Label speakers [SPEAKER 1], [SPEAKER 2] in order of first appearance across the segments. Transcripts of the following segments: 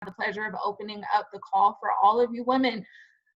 [SPEAKER 1] the pleasure of opening up the call for all of you women.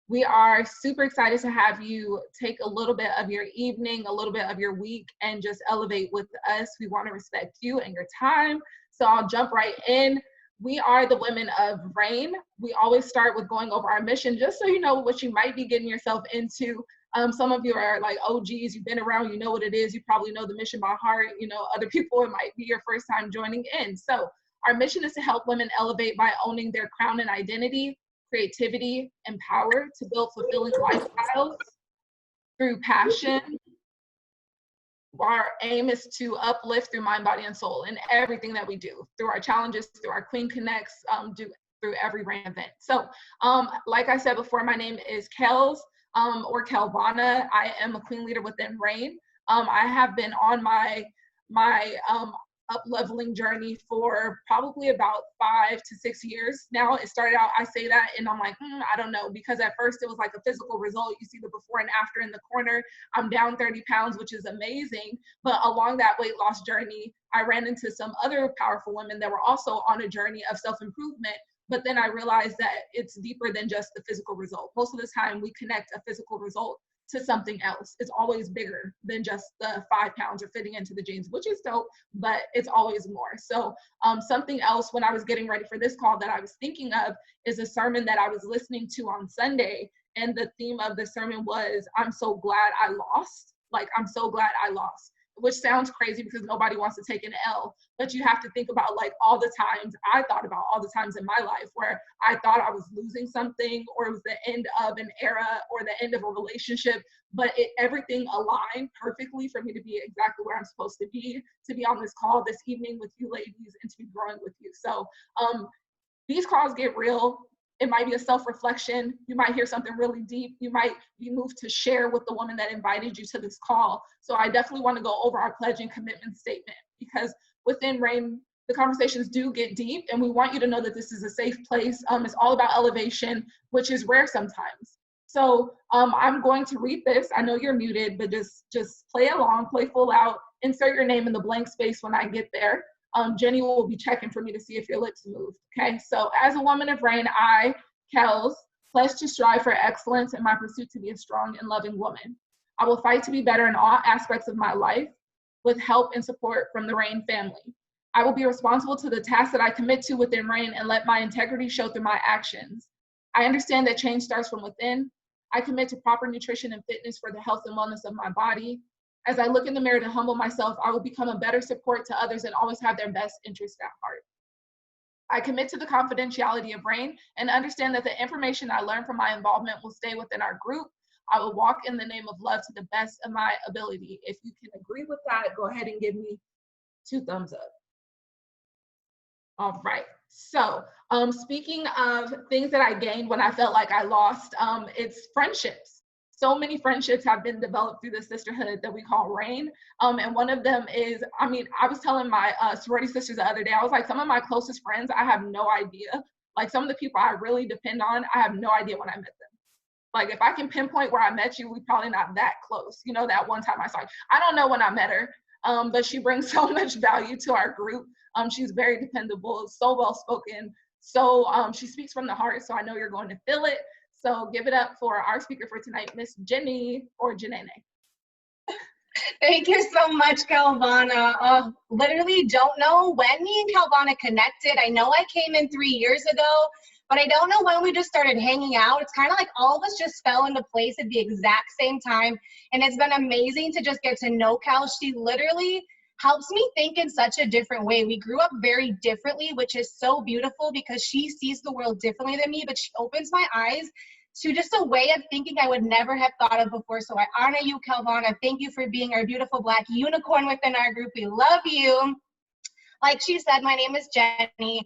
[SPEAKER 1] We are super excited to have you take a little bit of your evening, a little bit of your week, and just elevate with us. We want to respect you and your time. So I'll jump right in. We are the Women of Rain. We always start with going over our mission, just so you know what you might be getting yourself into. Some of you are like OGs, you've been around, you know what it is, you probably know the mission by heart. You know, other people, it might be your first time joining in. So our mission is to help women elevate by owning their crown and identity, creativity, and power to build fulfilling lifestyles through passion. Our aim is to uplift through mind, body, and soul in everything that we do, through our challenges, through our Queen Connects, through every Rain event. So like I said before, my name is Kels. Or Kelvana. I am a queen leader within Rain. I have been on my up-leveling journey for probably about 5 to 6 years now. It started out, I say that, and I'm like, I don't know, because at first it was like a physical result. You see the before and after in the corner. I'm down 30 pounds, which is amazing. But along that weight loss journey, I ran into some other powerful women that were also on a journey of self-improvement. But then I realized that it's deeper than just the physical result. Most of the time we connect a physical result to something else. It's always bigger than just the 5 pounds or fitting into the jeans, which is dope, but it's always more. So something else when I was getting ready for this call that I was thinking of is a sermon that I was listening to on Sunday. And the theme of the sermon was, I'm so glad I lost. Like, I'm so glad I lost. Which sounds crazy because nobody wants to take an L, but you have to think about like all the times I thought about all the times in my life where I thought I was losing something, or it was the end of an era or the end of a relationship, but everything aligned perfectly for me to be exactly where I'm supposed to be on this call this evening with you ladies and to be growing with you. So these calls get real. It might be a self-reflection. You might hear something really deep. You might be moved to share with the woman that invited you to this call. So I definitely want to go over our pledge and commitment statement, because within Rain, the conversations do get deep, and we want you to know that this is a safe place. It's all about elevation, which is rare sometimes. So I'm going to read this. I know you're muted, but just play along, play full out, insert your name in the blank space when I get there. Jenny will be checking for me to see if your lips moved. Okay, so as a woman of Rain, I, Kels, pledge to strive for excellence in my pursuit to be a strong and loving woman. I will fight to be better in all aspects of my life with help and support from the Rain family. I will be responsible to the tasks that I commit to within Rain and let my integrity show through my actions. I understand that change starts from within. I commit to proper nutrition and fitness for the health and wellness of my body. As I look in the mirror to humble myself, I will become a better support to others and always have their best interest at heart. I commit to the confidentiality of Rain and understand that the information I learn from my involvement will stay within our group. I will walk in the name of love to the best of my ability. If you can agree with that, go ahead and give me 2 thumbs up. All right. So speaking of things that I gained when I felt like I lost, it's friendships. So many friendships have been developed through the sisterhood that we call Rain. And one of them is, I was telling my sorority sisters the other day, I was like, some of my closest friends, I have no idea. Like, some of the people I really depend on, I have no idea when I met them. Like, if I can pinpoint where I met you, we probably not that close. You know, that one time I saw you. I don't know when I met her, but she brings so much value to our group. She's very dependable, so well-spoken. So she speaks from the heart, so I know you're going to feel it. So give it up for our speaker for tonight, Miss Jenny, or Janene.
[SPEAKER 2] Thank you so much, Kelvana. Literally don't know when me and Kelvana connected. I know I came in 3 years ago, but I don't know when we just started hanging out. It's kind of like all of us just fell into place at the exact same time. And it's been amazing to just get to know Kel. She literally helps me think in such a different way. We grew up very differently, which is so beautiful because she sees the world differently than me, but she opens my eyes to just a way of thinking I would never have thought of before. So I honor you, Kelvana. Thank you for being our beautiful Black unicorn within our group. We love you. Like she said, my name is Jenny.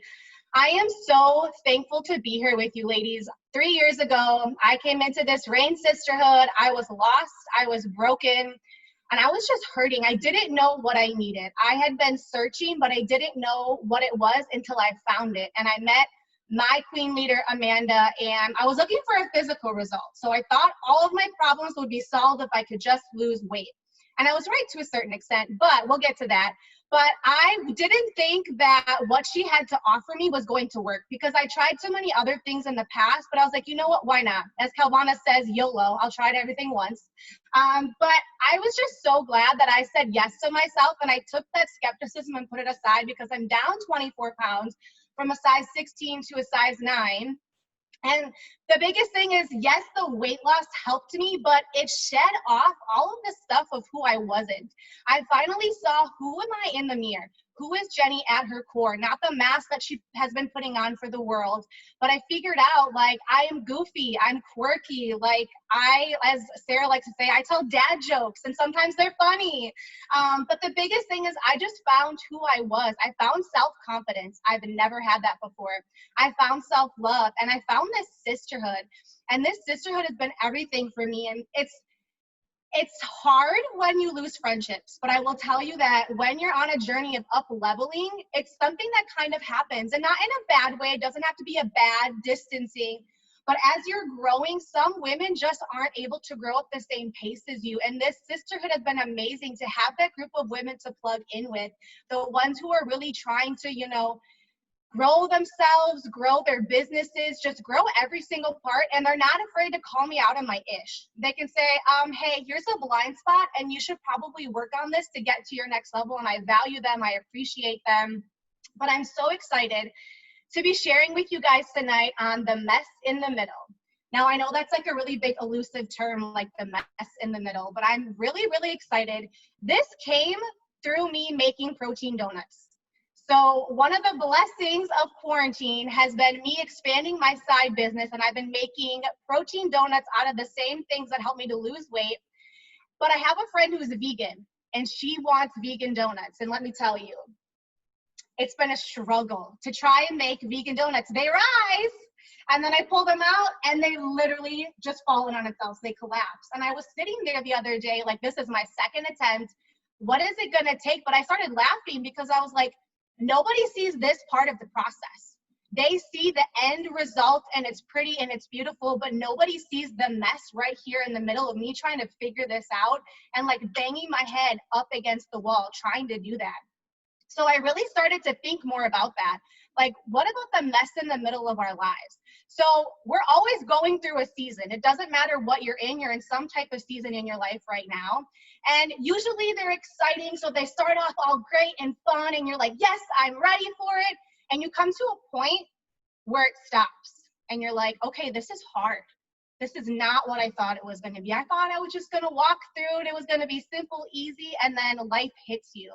[SPEAKER 2] I am so thankful to be here with you ladies. 3 years ago, I came into this Rain sisterhood. I was lost, I was broken, and I was just hurting. I didn't know what I needed. I had been searching, but I didn't know what it was until I found it. And I met my queen leader, Amanda, and I was looking for a physical result. So I thought all of my problems would be solved if I could just lose weight. And I was right to a certain extent, but we'll get to that. But I didn't think that what she had to offer me was going to work, because I tried so many other things in the past, but I was like, you know what, why not? As Calvana says, YOLO, I'll try everything once. But I was just so glad that I said yes to myself, and I took that skepticism and put it aside, because I'm down 24 pounds from a size 16 to a size 9. And the biggest thing is, yes, the weight loss helped me, but it shed off all of the stuff of who I wasn't. I finally saw, who am I in the mirror? Who is Jenny at her core? Not the mask that she has been putting on for the world. But I figured out, like, I am goofy, I'm quirky. Like, as Sarah likes to say, I tell dad jokes, and sometimes they're funny. But the biggest thing is, I just found who I was. I found self-confidence. I've never had that before. I found self-love, and I found this sisterhood. And this sisterhood has been everything for me. And it's hard when you lose friendships, but I will tell you that when you're on a journey of up leveling, it's something that kind of happens, and not in a bad way. It doesn't have to be a bad distancing, but as you're growing, some women just aren't able to grow at the same pace as you. And this sisterhood has been amazing to have that group of women to plug in with, the ones who are really trying to, grow themselves, grow their businesses, just grow every single part. And they're not afraid to call me out on my ish. They can say, hey, here's a blind spot, and you should probably work on this to get to your next level. And I value them. I appreciate them. But I'm so excited to be sharing with you guys tonight on the mess in the middle. Now, I know that's like a really big elusive term, like the mess in the middle, but I'm really, really excited. This came through me making protein donuts. So one of the blessings of quarantine has been me expanding my side business, and I've been making protein donuts out of the same things that help me to lose weight. But I have a friend who's a vegan, and she wants vegan donuts. And let me tell you, it's been a struggle to try and make vegan donuts. They rise, and then I pull them out, and they literally just fall in on themselves. They collapse. And I was sitting there the other day, like, this is my second attempt. What is it gonna take? But I started laughing because I was like, nobody sees this part of the process. They see the end result, and it's pretty and it's beautiful, but nobody sees the mess right here in the middle of me trying to figure this out and like banging my head up against the wall trying to do that. So I really started to think more about that. Like, what about the mess in the middle of our lives? So we're always going through a season. It doesn't matter what you're in some type of season in your life right now. And usually they're exciting. So they start off all great and fun, and you're like, yes, I'm ready for it. And you come to a point where it stops and you're like, okay, this is hard. This is not what I thought it was going to be. I thought I was just going to walk through it. It was going to be simple, easy, and then life hits you.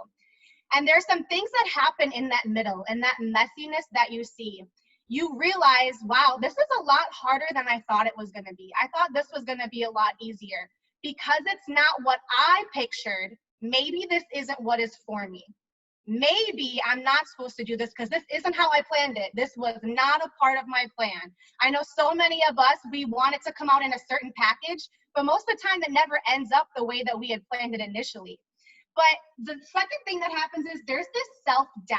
[SPEAKER 2] And there's some things that happen in that middle, and that messiness that you see. You realize, wow, this is a lot harder than I thought it was going to be. I thought this was going to be a lot easier. Because it's not what I pictured, maybe this isn't what is for me. Maybe I'm not supposed to do this because this isn't how I planned it. This was not a part of my plan. I know so many of us, we want it to come out in a certain package, but most of the time it never ends up the way that we had planned it initially. But the second thing that happens is there's this self-doubt.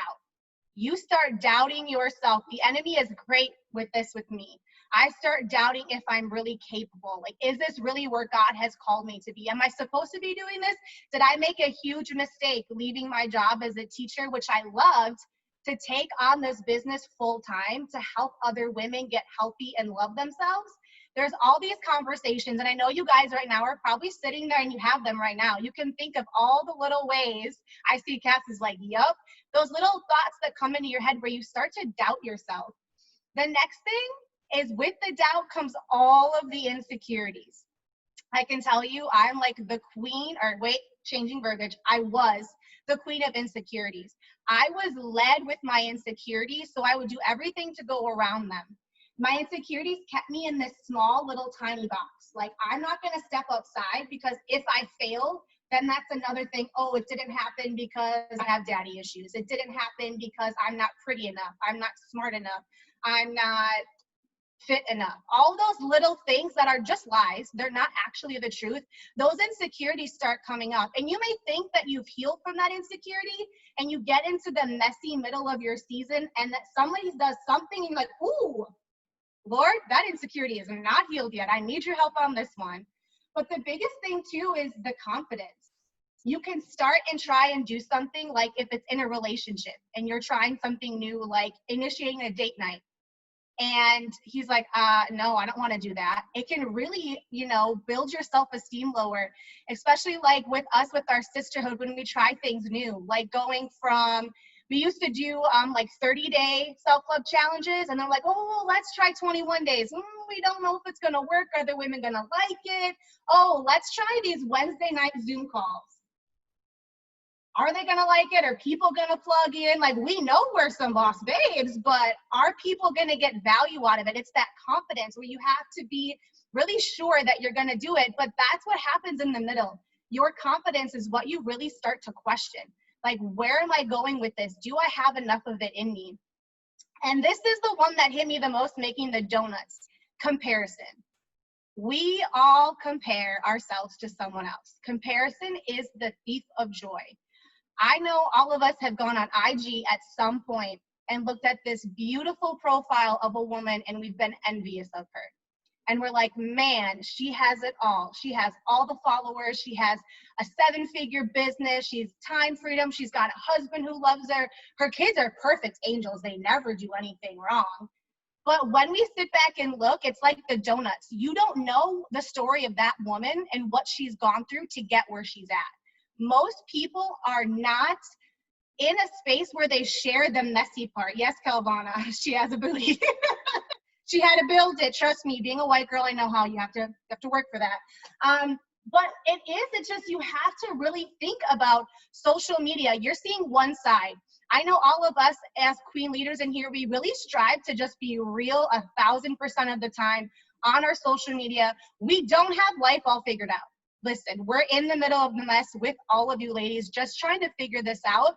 [SPEAKER 2] You start doubting yourself. The enemy is great with this with me. I start doubting if I'm really capable. Like, is this really where God has called me to be? Am I supposed to be doing this? Did I make a huge mistake leaving my job as a teacher, which I loved, to take on this business full time to help other women get healthy and love themselves? There's all these conversations, and I know you guys right now are probably sitting there and you have them right now. You can think of all the little ways. I see Cass is like, yup. Those little thoughts that come into your head where you start to doubt yourself. The next thing is, with the doubt comes all of the insecurities. I can tell you, I'm like the queen, or wait, changing verbiage, I was the queen of insecurities. I was led with my insecurities, so I would do everything to go around them. My insecurities kept me in this small little tiny box. Like, I'm not going to step outside because if I fail, then that's another thing. Oh, it didn't happen because I have daddy issues. It didn't happen because I'm not pretty enough. I'm not smart enough. I'm not fit enough. All those little things that are just lies, they're not actually the truth. Those insecurities start coming up. And you may think that you've healed from that insecurity, and you get into the messy middle of your season, and that somebody does something, and you're like, ooh, Lord, that insecurity is not healed yet. I need your help on this one. But the biggest thing too is the confidence. You can start and try and do something, like if it's in a relationship and you're trying something new, like initiating a date night. And he's like, no, I don't want to do that. It can really, build your self-esteem lower, especially like with us, with our sisterhood, when we try things new, like going from, we used to do like 30-day self-love challenges. And they're like, oh, let's try 21 days. We don't know if it's going to work. Are the women going to like it? Oh, let's try these Wednesday night Zoom calls. Are they going to like it? Are people going to plug in? Like, we know we're some boss babes, but are people going to get value out of it? It's that confidence where you have to be really sure that you're going to do it. But that's what happens in the middle. Your confidence is what you really start to question. Like, where am I going with this? Do I have enough of it in me? And this is the one that hit me the most, making the donuts. Comparison. We all compare ourselves to someone else. Comparison is the thief of joy. I know all of us have gone on IG at some point and looked at this beautiful profile of a woman, and we've been envious of her. And we're like, man, she has it all. She has all the followers. She has a 7-figure business. She's time freedom. She's got a husband who loves her. Her kids are perfect angels. They never do anything wrong. But when we sit back and look, it's like the donuts. You don't know the story of that woman and what she's gone through to get where she's at. Most people are not in a space where they share the messy part. Yes, Calvana, she has a booty. She had to build it. Trust me, being a white girl, I know how you have to work for that. But it's just, you have to really think about social media. You're seeing one side. I know all of us as queen leaders in here, we really strive to just be real 1,000% of the time on our social media. We don't have life all figured out. Listen, we're in the middle of the mess with all of you ladies, just trying to figure this out.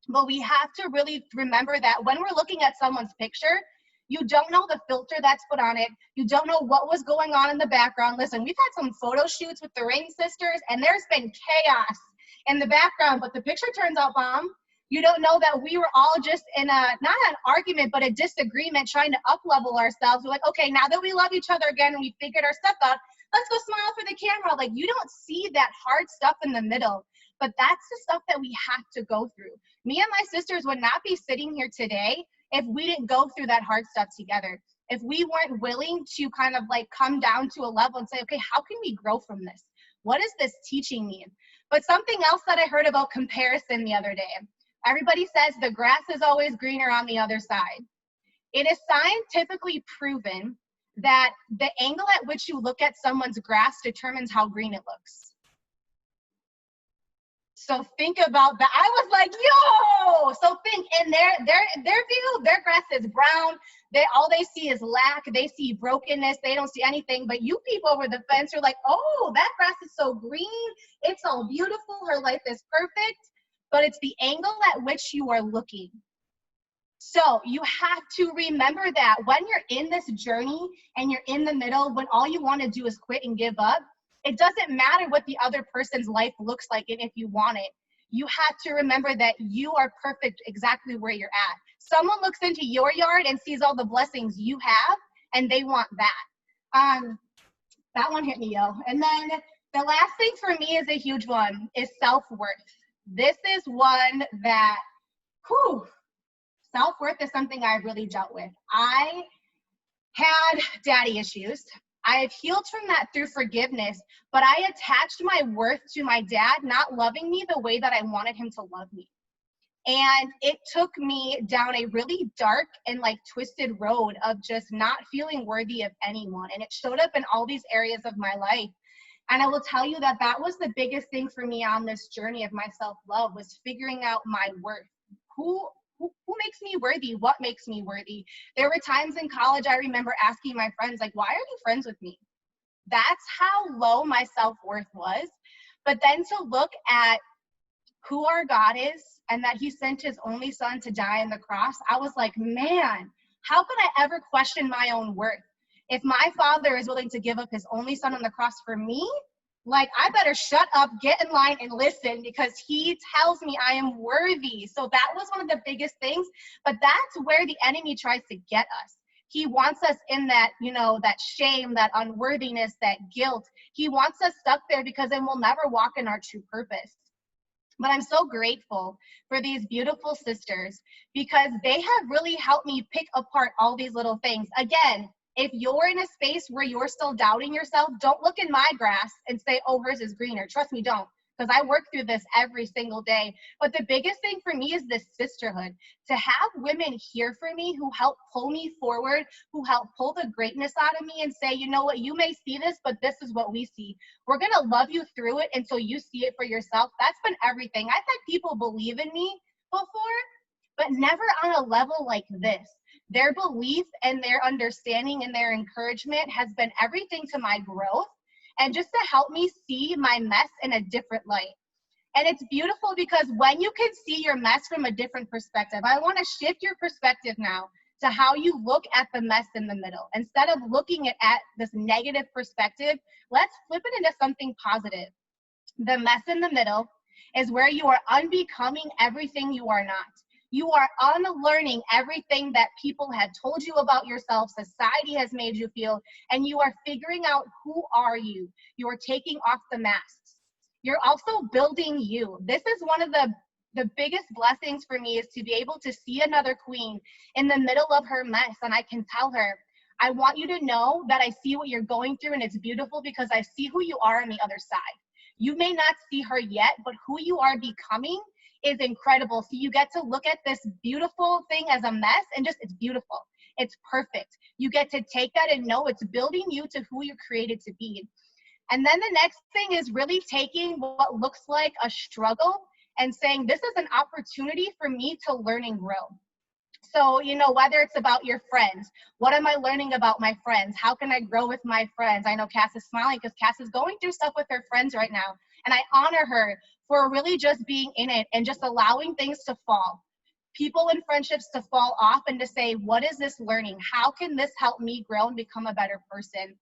[SPEAKER 2] But we have to really remember that when we're looking at someone's picture, you don't know the filter that's put on it. You don't know what was going on in the background. Listen, we've had some photo shoots with the Rain sisters, and there's been chaos in the background, but the picture turns out bomb. You don't know that we were all just in not an argument, but a disagreement, trying to up-level ourselves. We're like, okay, now that we love each other again and we figured our stuff out, let's go smile for the camera. Like, you don't see that hard stuff in the middle, but that's the stuff that we have to go through. Me and my sisters would not be sitting here today if we didn't go through that hard stuff together. If we weren't willing to kind of like come down to a level and say, okay, how can we grow from this? What is this teaching me? But something else that I heard about comparison the other day, everybody says the grass is always greener on the other side. It is scientifically proven that the angle at which you look at someone's grass determines how green it looks. So think about that. I was like, yo! So think, in their view, their grass is brown. All they see is lack. They see brokenness. They don't see anything. But you people over the fence are like, oh, that grass is so green. It's all beautiful. Her life is perfect. But it's the angle at which you are looking. So you have to remember that when you're in this journey and you're in the middle, when all you want to do is quit and give up, it doesn't matter what the other person's life looks like and if you want it. You have to remember that you are perfect exactly where you're at. Someone looks into your yard and sees all the blessings you have, and they want that. That one hit me, yo. And then the last thing for me is a huge one, is self-worth. This is one that, self-worth is something I've really dealt with. I had daddy issues. I have healed from that through forgiveness, but I attached my worth to my dad not loving me the way that I wanted him to love me. And it took me down a really dark and like twisted road of just not feeling worthy of anyone. And it showed up in all these areas of my life. And I will tell you that that was the biggest thing for me on this journey of my self-love, was figuring out my worth. Who makes me worthy? What makes me worthy? There were times in college I remember asking my friends, like, why are you friends with me? That's how low my self-worth was. But then to look at who our God is and that he sent his only son to die on the cross, I was like, man, how could I ever question my own worth? If my father is willing to give up his only son on the cross for me, like, I better shut up, get in line, and listen, because he tells me I am worthy. So that was one of the biggest things. But that's where the enemy tries to get us. He wants us in that, that shame, that unworthiness, that guilt. He wants us stuck there because then we'll never walk in our true purpose. But I'm so grateful for these beautiful sisters because they have really helped me pick apart all these little things. Again, if you're in a space where you're still doubting yourself, don't look in my grass and say, oh, hers is greener. Trust me, don't. Because I work through this every single day. But the biggest thing for me is this sisterhood. To have women here for me who help pull me forward, who help pull the greatness out of me and say, you know what, you may see this, but this is what we see. We're going to love you through it until you see it for yourself. That's been everything. I've had people believe in me before, but never on a level like this. Their belief and their understanding and their encouragement has been everything to my growth and just to help me see my mess in a different light. And it's beautiful because when you can see your mess from a different perspective, I want to shift your perspective now to how you look at the mess in the middle. Instead of looking at this negative perspective, let's flip it into something positive. The mess in the middle is where you are unbecoming everything you are not. You are unlearning everything that people have told you about yourself, society has made you feel, and you are figuring out who are you. You are taking off the masks. You're also building you. This is one of the biggest blessings for me, is to be able to see another queen in the middle of her mess, and I can tell her, I want you to know that I see what you're going through, and it's beautiful because I see who you are on the other side. You may not see her yet, but who you are becoming is incredible. So you get to look at this beautiful thing as a mess and just, it's beautiful. It's perfect. You get to take that and know it's building you to who you're created to be. And then the next thing is really taking what looks like a struggle and saying, this is an opportunity for me to learn and grow. So, you know, whether it's about your friends, what am I learning about my friends? How can I grow with my friends? I know Cass is smiling because Cass is going through stuff with her friends right now. And I honor her for really just being in it and just allowing things to fall. People and friendships to fall off and to say, what is this learning? How can this help me grow and become a better person?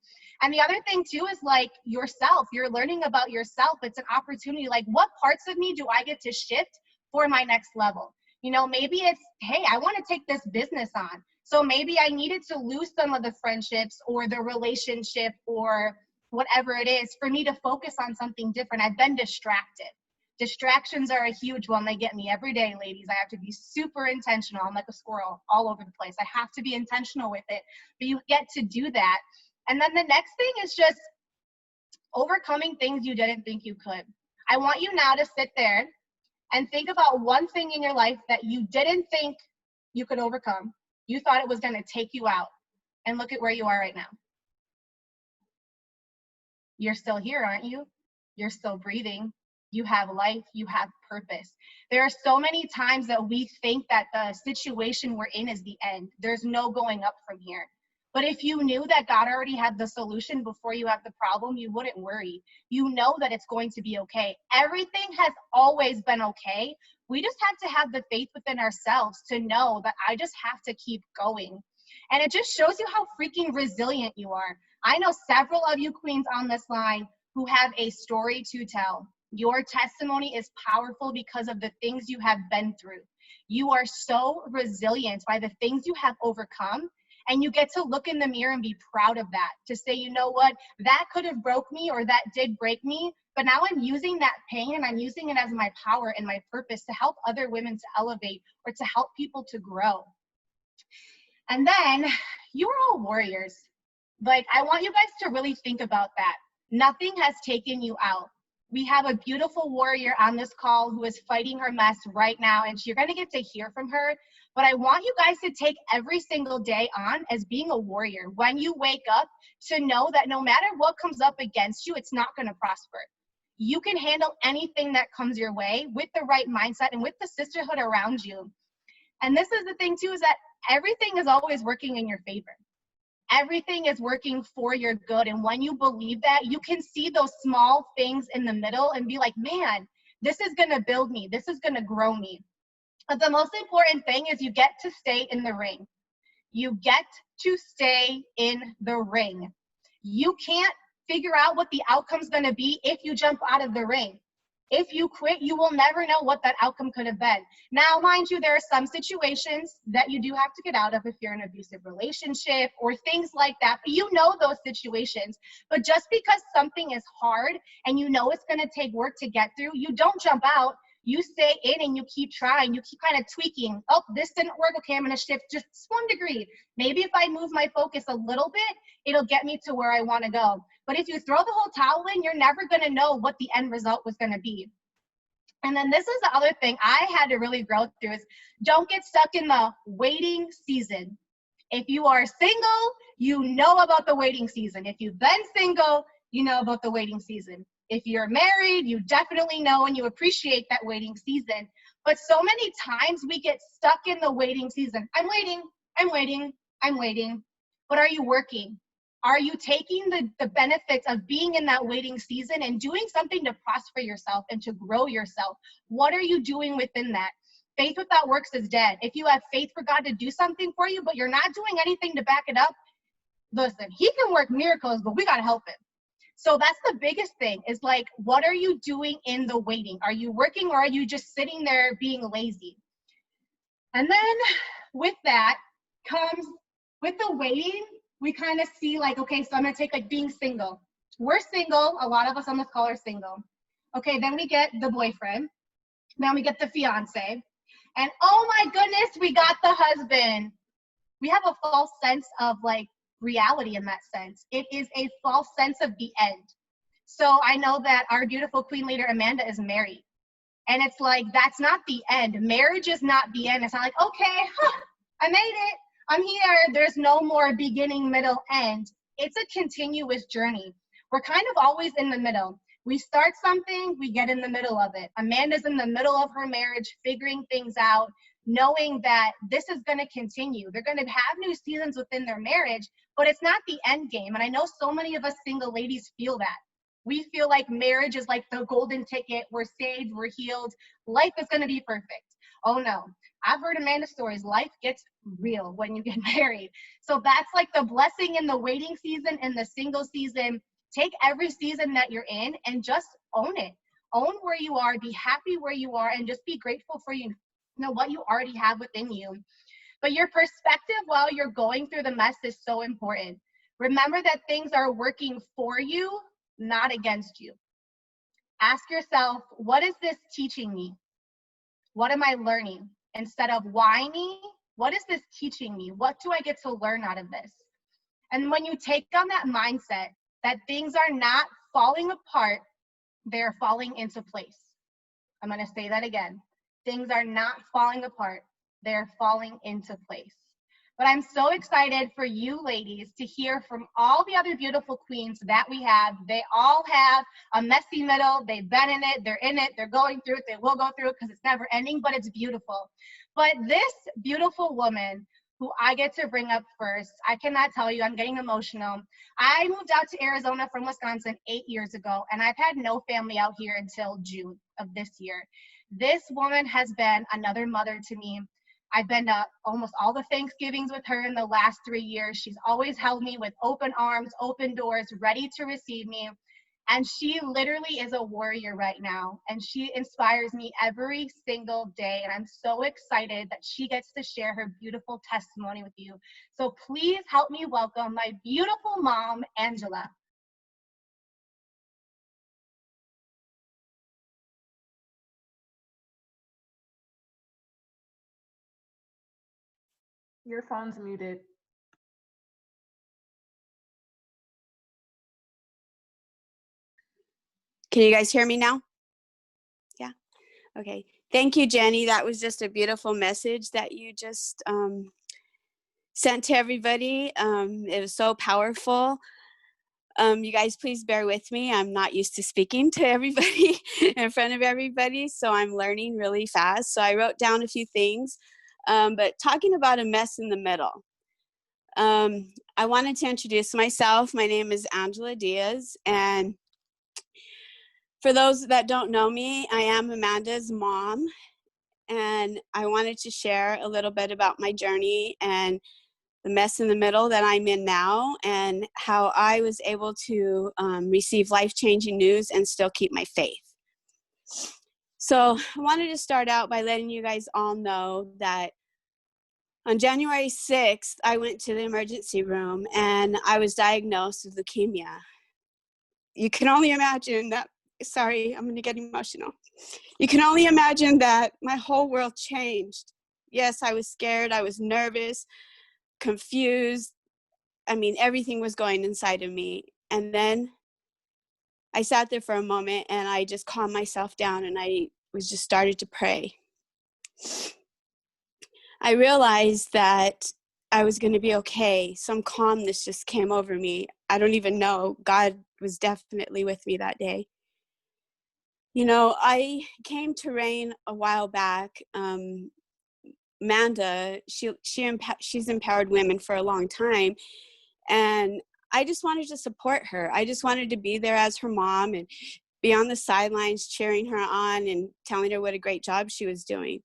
[SPEAKER 2] And the other thing too is like yourself. You're learning about yourself. It's an opportunity. Like, what parts of me do I get to shift for my next level? You know, maybe it's, hey, I want to take this business on. So maybe I needed to lose some of the friendships or the relationship or whatever it is for me to focus on something different. I've been distracted. Distractions are a huge one. They get me every day, ladies. I have to be super intentional. I'm like a squirrel all over the place. I have to be intentional with it, but you get to do that. And then the next thing is just overcoming things you didn't think you could. I want you now to sit there and think about one thing in your life that you didn't think you could overcome. You thought it was going to take you out. And look at where you are right now. You're still here, aren't you? You're still breathing. You have life. You have purpose. There are so many times that we think that the situation we're in is the end. There's no going up from here. But if you knew that God already had the solution before you have the problem, you wouldn't worry. You know that it's going to be okay. Everything has always been okay. We just have to have the faith within ourselves to know that I just have to keep going. And it just shows you how freaking resilient you are. I know several of you queens on this line who have a story to tell. Your testimony is powerful because of the things you have been through. You are so resilient by the things you have overcome. And you get to look in the mirror and be proud of that, to say, you know what, that could have broke me or that did break me, but now I'm using that pain and I'm using it as my power and my purpose to help other women to elevate or to help people to grow. And then you are all warriors. Like, I want you guys to really think about that. Nothing has taken you out. We have a beautiful warrior on this call who is fighting her mess right now, and you're going to get to hear from her. But I want you guys to take every single day on as being a warrior. When you wake up, to know that no matter what comes up against you, it's not going to prosper. You can handle anything that comes your way with the right mindset and with the sisterhood around you. And this is the thing too, is that everything is always working in your favor. Everything is working for your good. And when you believe that, you can see those small things in the middle and be like, man, this is going to build me. This is going to grow me. But the most important thing is you get to stay in the ring. You get to stay in the ring. You can't figure out what the outcome's going to be if you jump out of the ring. If you quit, you will never know what that outcome could have been. Now, mind you, there are some situations that you do have to get out of if you're in an abusive relationship or things like that. But you know those situations. But just because something is hard and you know it's going to take work to get through, you don't jump out. You stay in and you keep trying, you keep kind of tweaking. Oh, this didn't work. Okay, I'm going to shift just 1 degree. Maybe if I move my focus a little bit, it'll get me to where I want to go. But if you throw the whole towel in, you're never going to know what the end result was going to be. And then this is the other thing I had to really grow through is don't get stuck in the waiting season. If you are single, you know about the waiting season. If you've been single, you know about the waiting season. If you're married, you definitely know and you appreciate that waiting season. But so many times we get stuck in the waiting season. I'm waiting, I'm waiting, I'm waiting. But are you working? Are you taking the benefits of being in that waiting season and doing something to prosper yourself and to grow yourself? What are you doing within that? Faith without works is dead. If you have faith for God to do something for you, but you're not doing anything to back it up, listen, he can work miracles, but we got to help him. So that's the biggest thing is like, what are you doing in the waiting? Are you working or are you just sitting there being lazy? And then with that comes, with the waiting, we kind of see like, okay, so I'm going to take like being single. We're single. A lot of us on this call are single. Okay, then we get the boyfriend. Then we get the fiance. And oh my goodness, we got the husband. We have a false sense of like reality in that sense. It is a false sense of the end. So I know that our beautiful queen leader, Amanda, is married. And it's like, that's not the end. Marriage is not the end. It's not like, okay, I made it. I'm here. There's no more beginning, middle, end. It's a continuous journey. We're kind of always in the middle. We start something, we get in the middle of it. Amanda's in the middle of her marriage, figuring things out, knowing that this is going to continue. They're going to have new seasons within their marriage, but it's not the end game. And I know so many of us single ladies feel that. We feel like marriage is like the golden ticket. We're saved, we're healed. Life is going to be perfect. Oh no. I've heard Amanda's stories. Life gets real when you get married. So that's like the blessing in the waiting season and the single season. Take every season that you're in and just own it. Own where you are, be happy where you are, and just be grateful for you know what you already have within you. But your perspective while you're going through the mess is so important. Remember that things are working for you, not against you. Ask yourself, what is this teaching me? What am I learning? Instead of why me, what is this teaching me? What do I get to learn out of this? And when you take on that mindset that things are not falling apart, they're falling into place. I'm going to say that again. Things are not falling apart, they're falling into place. But I'm so excited for you ladies to hear from all the other beautiful queens that we have. They all have a messy middle. They've been in it. They're in it. They're going through it. They will go through it because it's never ending, but it's beautiful. But this beautiful woman who I get to bring up first, I cannot tell you, I'm getting emotional. I moved out to Arizona from Wisconsin 8 years ago, and I've had no family out here until June of this year. This woman has been another mother to me. I've been to almost all the Thanksgivings with her in the last 3 years. She's always held me with open arms, open doors, ready to receive me. And she literally is a warrior right now. And she inspires me every single day. And I'm so excited that she gets to share her beautiful testimony with you. So please help me welcome my beautiful mom, Angela.
[SPEAKER 1] Your phone's muted.
[SPEAKER 3] Can you guys hear me now? Yeah. Okay. Thank you, Jenny. That was just a beautiful message that you just sent to everybody. It was so powerful. You guys, please bear with me. I'm not used to speaking to everybody in front of everybody, so I'm learning really fast. So I wrote down a few things, but talking about a mess in the middle. I wanted to introduce myself. My name is Angela Diaz, and for those that don't know me, I am Amanda's mom, and I wanted to share a little bit about my journey and the mess in the middle that I'm in now, and how I was able to receive life-changing news and still keep my faith. So I wanted to start out by letting you guys all know that on January 6th, I went to the emergency room and I was diagnosed with leukemia. You can only imagine that sorry, I'm gonna get emotional. You can only imagine that my whole world changed. Yes, I was scared, I was nervous, confused. I mean, everything was going inside of me. And then I sat there for a moment and I just calmed myself down and I was just started to pray. I realized that I was going to be okay. Some calmness just came over me. I don't even know. God was definitely with me that day. You know, I came to RAINN a while back. Amanda, she's empowered women for a long time. And I just wanted to support her. I just wanted to be there as her mom and be on the sidelines cheering her on and telling her what a great job she was doing.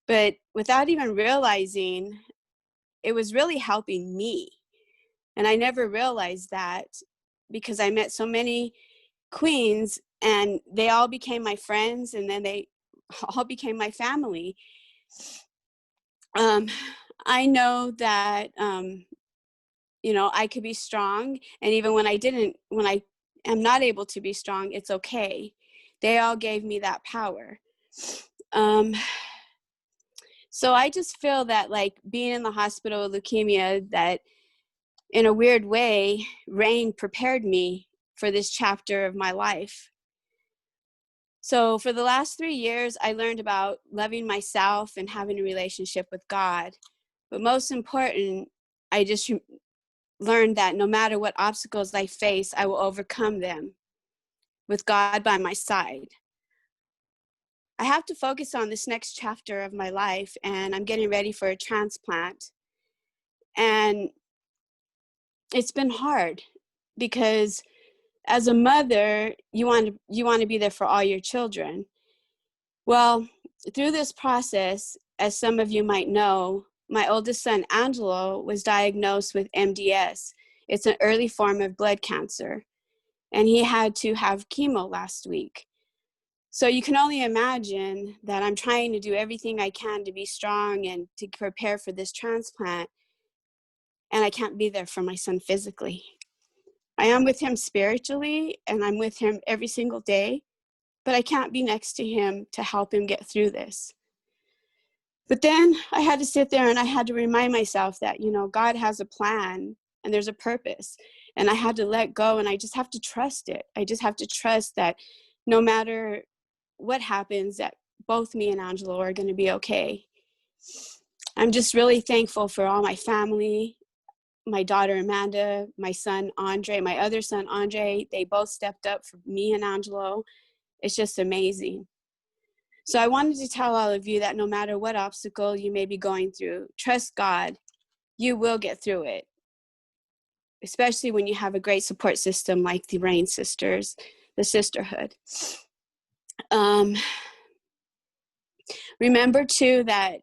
[SPEAKER 3] But without even realizing, it was really helping me. And I never realized that because I met so many queens and they all became my friends and then they all became my family. I know that, you know, I could be strong. And even when I am not able to be strong, it's okay. They all gave me that power. So I just feel that like being in the hospital with leukemia, that in a weird way, RAINN prepared me for this chapter of my life. So for the last 3 years, I learned about loving myself and having a relationship with God. But most important, I just learned that no matter what obstacles I face, I will overcome them with God by my side. I have to focus on this next chapter of my life, and I'm getting ready for a transplant. And it's been hard because as a mother, you want to be there for all your children. Well, through this process, as some of you might know, my oldest son, Angelo, was diagnosed with MDS. It's an early form of blood cancer, and he had to have chemo last week. So you can only imagine that I'm trying to do everything I can to be strong and to prepare for this transplant, and I can't be there for my son physically. I am with him spiritually, and I'm with him every single day, but I can't be next to him to help him get through this. But then I had to sit there and I had to remind myself that, you know, God has a plan and there's a purpose. And I had to let go and I just have to trust it. I just have to trust that no matter what happens, that both me and Angelo are going to be okay. I'm just really thankful for all my family, my daughter Amanda, my son Andre, my other son Andre. They both stepped up for me and Angelo. It's just amazing. So I wanted to tell all of you that no matter what obstacle you may be going through, trust God. You will get through it, especially when you have a great support system like the RAINN Sisters, the sisterhood. Remember too that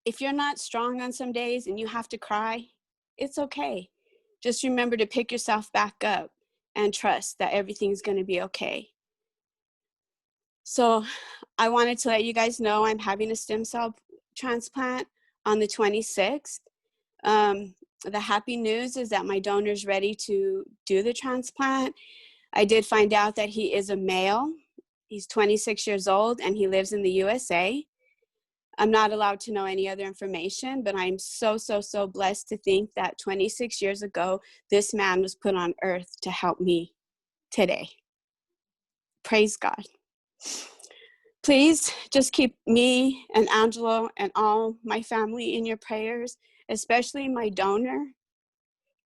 [SPEAKER 3] if you're not strong on some days and you have to cry, it's okay. Just remember to pick yourself back up and trust that everything's going to be okay. So I wanted to let you guys know I'm having a stem cell transplant on the 26th. The happy news is that my donor's ready to do the transplant. I did find out that he is a male. He's 26 years old and he lives in the USA. I'm not allowed to know any other information, but I'm so, so, so blessed to think that 26 years ago, this man was put on earth to help me today. Praise God. Please just keep me and Angelo and all my family in your prayers, especially my donor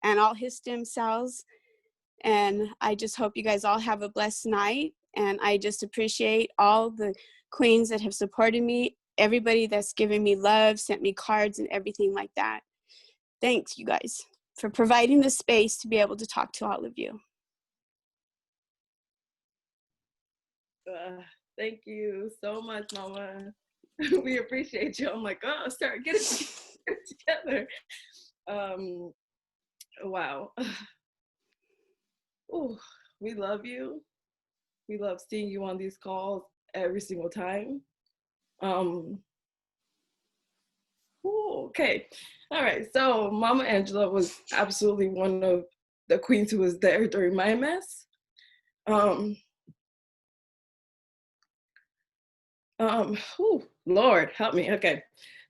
[SPEAKER 3] and all his stem cells. And I just hope you guys all have a blessed night. And I just appreciate all the queens that have supported me, everybody that's given me love, sent me cards and everything like that. Thanks, you guys, for providing the space to be able to talk to all of you.
[SPEAKER 4] Thank you so much, Mama. We appreciate you. I'm like, oh, start getting it together. Wow. Ooh, we love you. We love seeing you on these calls every single time. Okay. All right. So Mama Angela was absolutely one of the queens who was there during my mess. Lord, help me. Okay.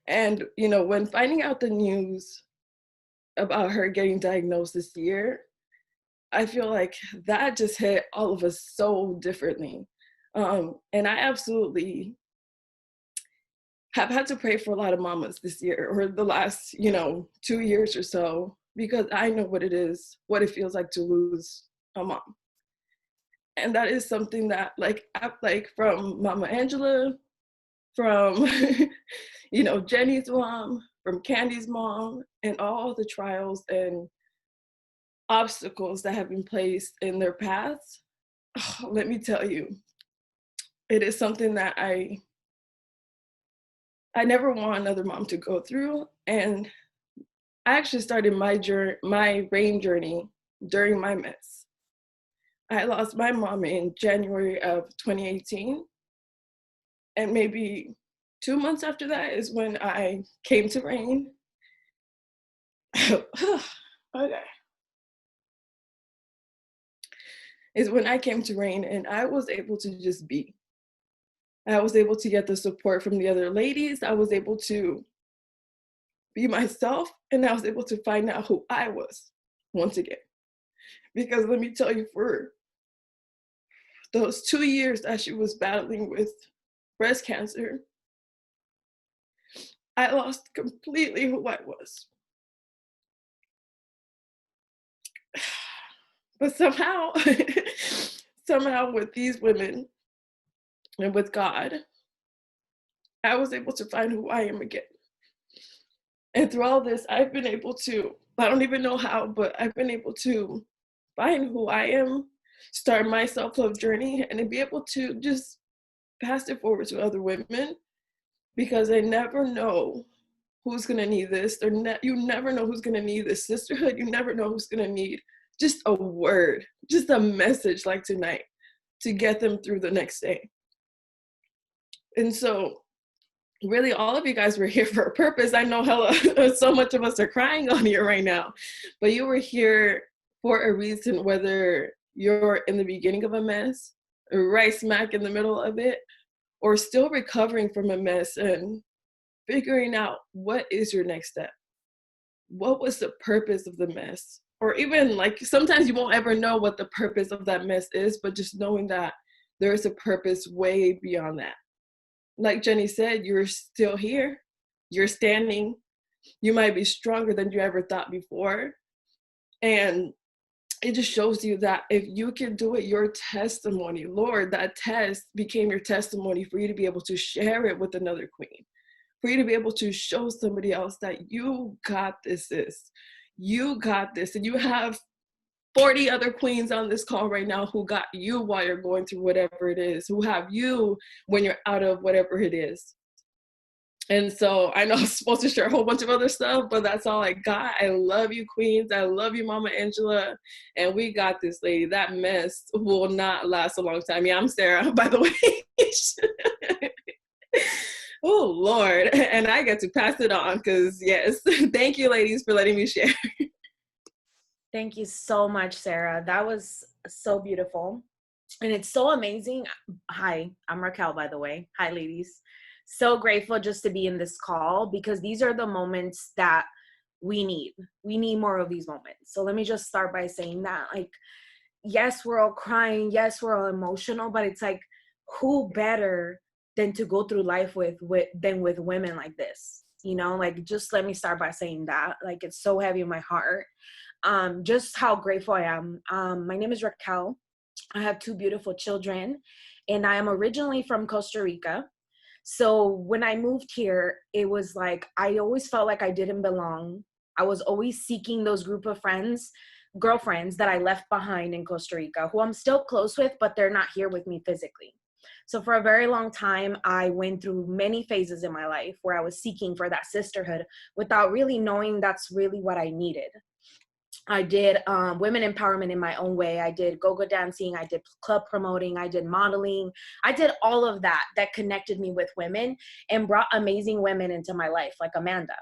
[SPEAKER 4] And, when finding out the news about her getting diagnosed this year, I feel like that just hit all of us so differently. And I absolutely have had to pray for a lot of mamas this year or the last, 2 years or so, because I know what it feels like to lose a mom. And that is something that like from Mama Angela, from, Jenny's mom, from Candy's mom, and all the trials and obstacles that have been placed in their paths. Oh, let me tell you, it is something that I never want another mom to go through. And I actually started my RAIN journey during my mess. I lost my mom in January of 2018. And maybe 2 months after that is when I came to RAIN. Okay. Is when I came to RAIN and I was able to just be. I was able to get the support from the other ladies. I was able to be myself, and I was able to find out who I was once again. Because let me tell you, for those 2 years that she was battling with breast cancer, I lost completely who I was. But somehow with these women and with God, I was able to find who I am again. And through all this, I've been able to, I don't even know how, but I've been able to find who I am, start my self-love journey, and to be able to just pass it forward to other women, because I never know who's gonna need this. You never know who's gonna need this sisterhood. You never know who's gonna need just a word, just a message like tonight to get them through the next day. And so really all of you guys were here for a purpose. I know so much of us are crying on here right now, but you were here for a reason, whether you're in the beginning of a mess, right smack in the middle of it, or still recovering from a mess and figuring out what is your next step. What was the purpose of the mess? Or even like sometimes you won't ever know what the purpose of that mess is, but just knowing that there is a purpose way beyond that. Like Jenny said, you're still here, you're standing, you might be stronger than you ever thought before. And it just shows you that if you can do it, your testimony, Lord, that test became your testimony for you to be able to share it with another queen, for you to be able to show somebody else that you got this, you got this. And you have 40 other queens on this call right now who got you while you're going through whatever it is, who have you when you're out of whatever it is. And so I know I'm supposed to share a whole bunch of other stuff, but that's all I got. I love you, queens. I love you, Mama Angela. And we got this, lady. That mess will not last a long time. Yeah, I'm Sarah, by the way. Oh, Lord. And I get to pass it on because, yes, thank you, ladies, for letting me share.
[SPEAKER 5] Thank you so much, Sarah. That was so beautiful. And it's so amazing. Hi, I'm Raquel, by the way. Hi, ladies. So grateful just to be in this call because these are the moments that we need. We need more of these moments. So let me just start by saying that, like, yes, we're all crying. Yes, we're all emotional, but it's like, who better than to go through life with women like this? You know, like, just let me start by saying that. Like, it's so heavy in my heart. Just how grateful I am. My name is Raquel. I have 2 beautiful children, and I am originally from Costa Rica. So when I moved here, it was like, I always felt like I didn't belong. I was always seeking those group of girlfriends that I left behind in Costa Rica, who I'm still close with, but they're not here with me physically. So for a very long time, I went through many phases in my life where I was seeking for that sisterhood without really knowing that's really what I needed. I did women empowerment in my own way. I did go-go dancing. I did club promoting. I did modeling. I did all of that connected me with women and brought amazing women into my life, like Amanda.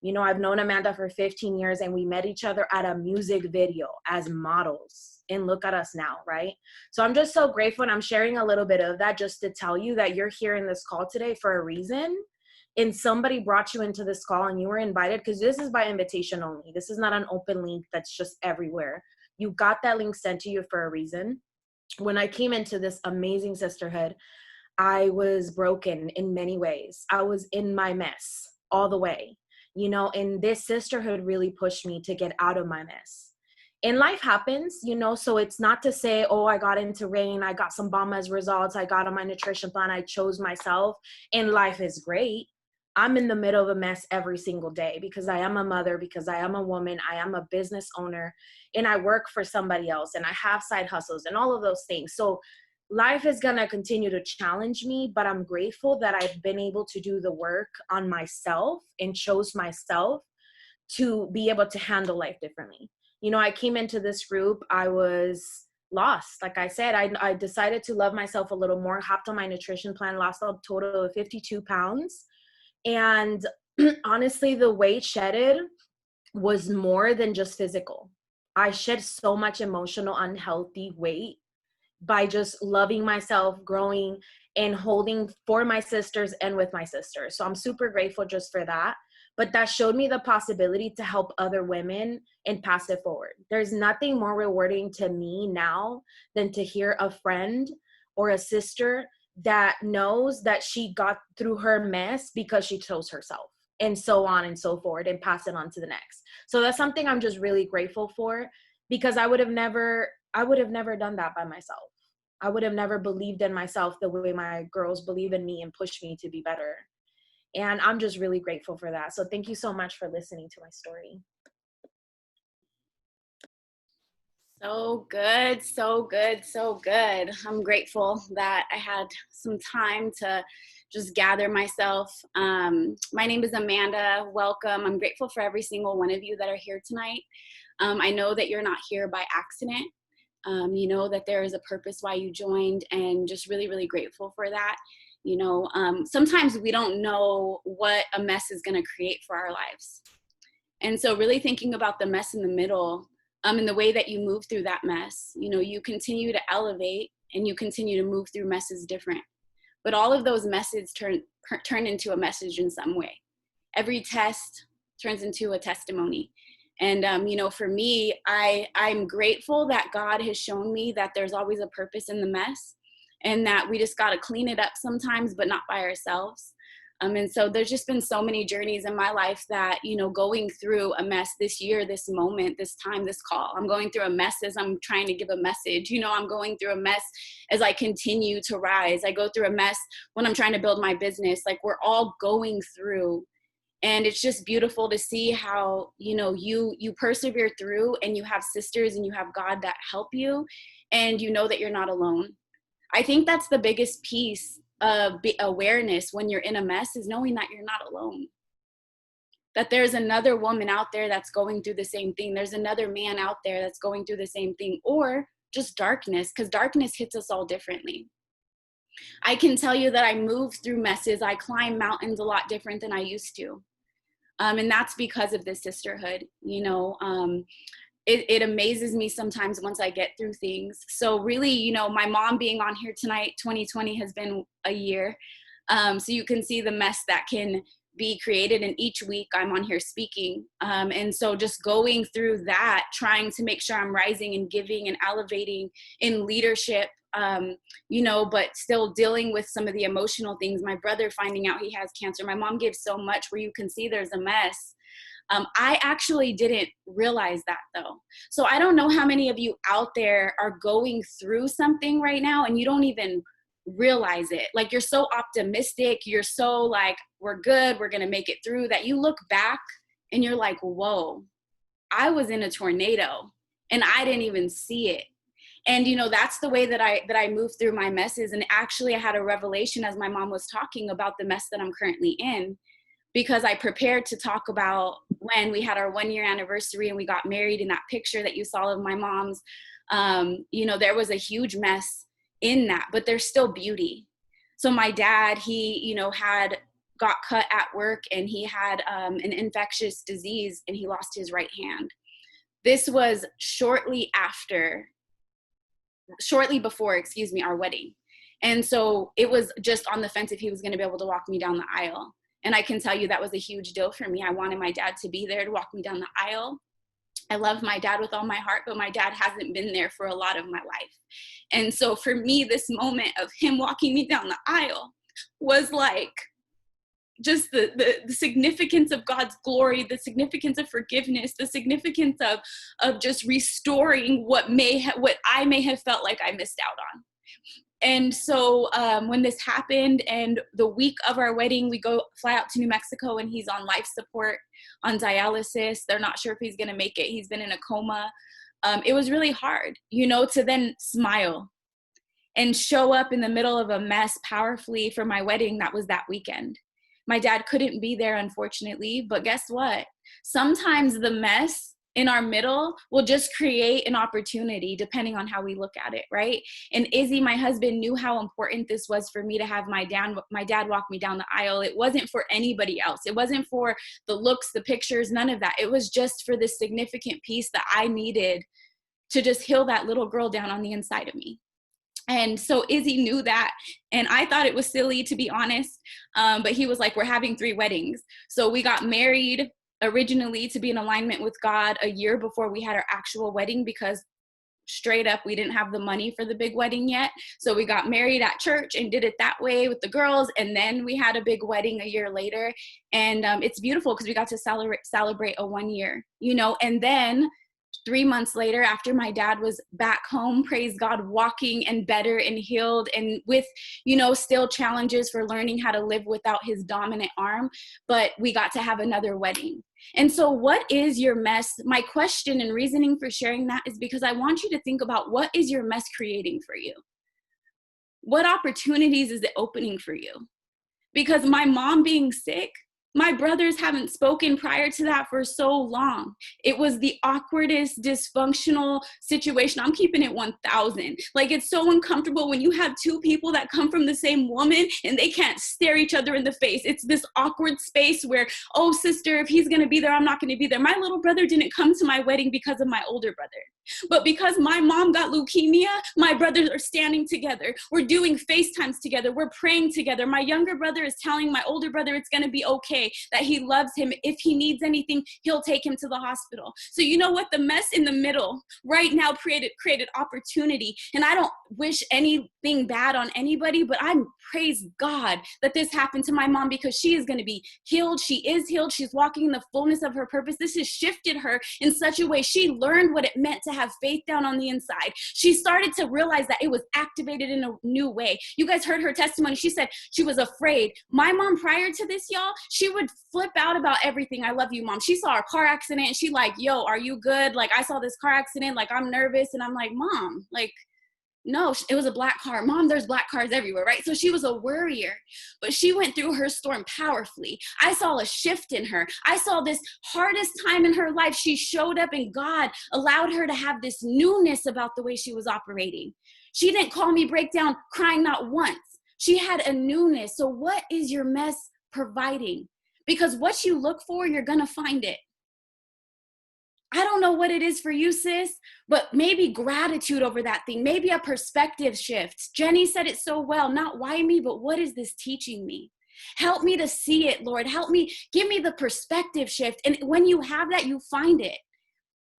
[SPEAKER 5] You know, I've known Amanda for 15 years and we met each other at a music video as models, and look at us now, right? So I'm just so grateful, and I'm sharing a little bit of that just to tell you that you're here in this call today for a reason. And somebody brought you into this call and you were invited, because this is by invitation only. This is not an open link that's just everywhere. You got that link sent to you for a reason. When I came into this amazing sisterhood, I was broken in many ways. I was in my mess all the way, you know, and this sisterhood really pushed me to get out of my mess. And life happens, you know, so it's not to say, oh, I got into RAINN, I got some bomb as results, I got on my nutrition plan, I chose myself, and life is great. I'm in the middle of a mess every single day because I am a mother, because I am a woman, I am a business owner, and I work for somebody else, and I have side hustles and all of those things. So life is going to continue to challenge me, but I'm grateful that I've been able to do the work on myself and chose myself to be able to handle life differently. You know, I came into this group, I was lost. Like I said, I decided to love myself a little more, hopped on my nutrition plan, lost a total of 52 pounds. And honestly, the weight shedded was more than just physical. I shed so much emotional, unhealthy weight by just loving myself, growing, and holding for my sisters and with my sisters. So I'm super grateful just for that. But that showed me the possibility to help other women and pass it forward. There's nothing more rewarding to me now than to hear a friend or a sister that knows that she got through her mess because she chose herself, and so on and so forth, and pass it on to the next. So that's something I'm just really grateful for, because I would have never done that by myself. I would have never believed in myself the way my girls believe in me and push me to be better. And I'm just really grateful for that. So thank you so much for listening to my story.
[SPEAKER 3] So good, so good, so good. I'm grateful that I had some time to just gather myself. My name is Amanda. Welcome. I'm grateful for every single one of you that are here tonight. I know that you're not here by accident. You know that there is a purpose why you joined, and just really, really grateful for that. You know, sometimes we don't know what a mess is going to create for our lives. And so really thinking about the mess in the middle, and the way that you move through that mess, you know, you continue to elevate and you continue to move through messes different. But all of those messes turn into a message in some way. Every test turns into a testimony. And, you know, for me, I'm grateful that God has shown me that there's always a purpose in the mess, and that we just got to clean it up sometimes, but not by ourselves. And so there's just been so many journeys in my life that, you know, going through a mess this year, this moment, this time, this call, I'm going through a mess as I'm trying to give a message. You know, I'm going through a mess as I continue to rise. I go through a mess when I'm trying to build my business. Like, we're all going through. And it's just beautiful to see how, you know, you persevere through, and you have sisters and you have God that help you, and you know that you're not alone. I think that's the biggest piece of awareness when you're in a mess, is knowing that you're not alone. That there's another woman out there that's going through the same thing. There's another man out there that's going through the same thing, or just darkness, because darkness hits us all differently. I can tell you that I move through messes. I climb mountains a lot different than I used to. And that's because of this sisterhood. You know, it amazes me sometimes once I get through things. So really, you know, my mom being on here tonight, 2020 has been a year. So you can see the mess that can be created. And each week I'm on here speaking. And so just going through that, trying to make sure I'm rising and giving and elevating in leadership, you know, but still dealing with some of the emotional things. My brother finding out he has cancer. My mom gives so much where you can see there's a mess. I actually didn't realize that though. So I don't know how many of you out there are going through something right now and you don't even realize it. Like, you're so optimistic. You're so like, we're good, we're going to make it through, that you look back and you're like, whoa, I was in a tornado and I didn't even see it. And, you know, that's the way that I moved through my messes. And actually I had a revelation as my mom was talking about the mess that I'm currently in, because I prepared to talk about when we had our 1-year anniversary and we got married. In that picture that you saw of my mom's, you know, there was a huge mess in that, but there's still beauty. So my dad, he, you know, had got cut at work, and he had an infectious disease, and he lost his right hand. This was shortly before, our wedding. And so it was just on the fence if he was going to be able to walk me down the aisle. And I can tell you that was a huge deal for me. I wanted my dad to be there to walk me down the aisle. I love my dad with all my heart, but my dad hasn't been there for a lot of my life. And so for me, this moment of him walking me down the aisle was like just the significance of God's glory, the significance of forgiveness, the significance of just restoring what I may have felt like I missed out on. And so when this happened, and the week of our wedding, we fly out to New Mexico, and he's on life support, on dialysis. They're not sure if he's going to make it. He's been in a coma. It was really hard, to then smile and show up in the middle of a mess powerfully for my wedding. That was that weekend. My dad couldn't be there, unfortunately, but guess what? Sometimes the mess in our middle will just create an opportunity, depending on how we look at it, right? And Izzy, my husband, knew how important this was for me to have my dad walk me down the aisle. It wasn't for anybody else. It wasn't for the looks, the pictures, none of that. It was just for this significant piece that I needed to just heal that little girl down on the inside of me. And so Izzy knew that, and I thought it was silly, to be honest, but he was like, we're having 3 weddings. So we got married originally to be in alignment with God a year before we had our actual wedding, because straight up, we didn't have the money for the big wedding yet. So we got married at church and did it that way with the girls. And then we had a big wedding a year later. And it's beautiful because we got to celebrate a 1 year, and then 3 months later, after my dad was back home, praise God, walking and better and healed, and with, still challenges for learning how to live without his dominant arm, but we got to have another wedding. And so what is your mess? My question and reasoning for sharing that is because I want you to think about, what is your mess creating for you? What opportunities is it opening for you? Because my mom being sick, my brothers haven't spoken prior to that for so long. It was the awkwardest, dysfunctional situation. I'm keeping it 1,000. Like, it's so uncomfortable when you have 2 people that come from the same woman and they can't stare each other in the face. It's this awkward space where, oh, sister, if he's going to be there, I'm not going to be there. My little brother didn't come to my wedding because of my older brother. But because my mom got leukemia, my brothers are standing together. We're doing FaceTimes together. We're praying together. My younger brother is telling my older brother it's going to be okay, that he loves him. If he needs anything, he'll take him to the hospital. So you know what? The mess in the middle right now created opportunity. And I don't wish anything bad on anybody, but I praise God that this happened to my mom, because she is going to be healed. She is healed. She's walking in the fullness of her purpose. This has shifted her in such a way. She learned what it meant to have faith down on the inside. She started to realize that it was activated in a new way. You guys heard her testimony. She said she was afraid. My mom, prior to this, y'all, she would flip out about everything. I love you, Mom. She saw a car accident and she like, yo, are you good? Like, I saw this car accident. Like, I'm nervous. And I'm like, Mom, like, no, it was a black car. Mom, there's black cars everywhere, right? So she was a worrier, but she went through her storm powerfully. I saw a shift in her. I saw this hardest time in her life. She showed up and God allowed her to have this newness about the way she was operating. She didn't call me breakdown crying not once. She had a newness. So what is your mess providing? Because what you look for, you're going to find it. I don't know what it is for you, sis, but maybe gratitude over that thing, maybe a perspective shift. Jenny said it so well, not why me, but what is this teaching me? Help me to see it, Lord. Help me, give me the perspective shift. And when you have that, you find it.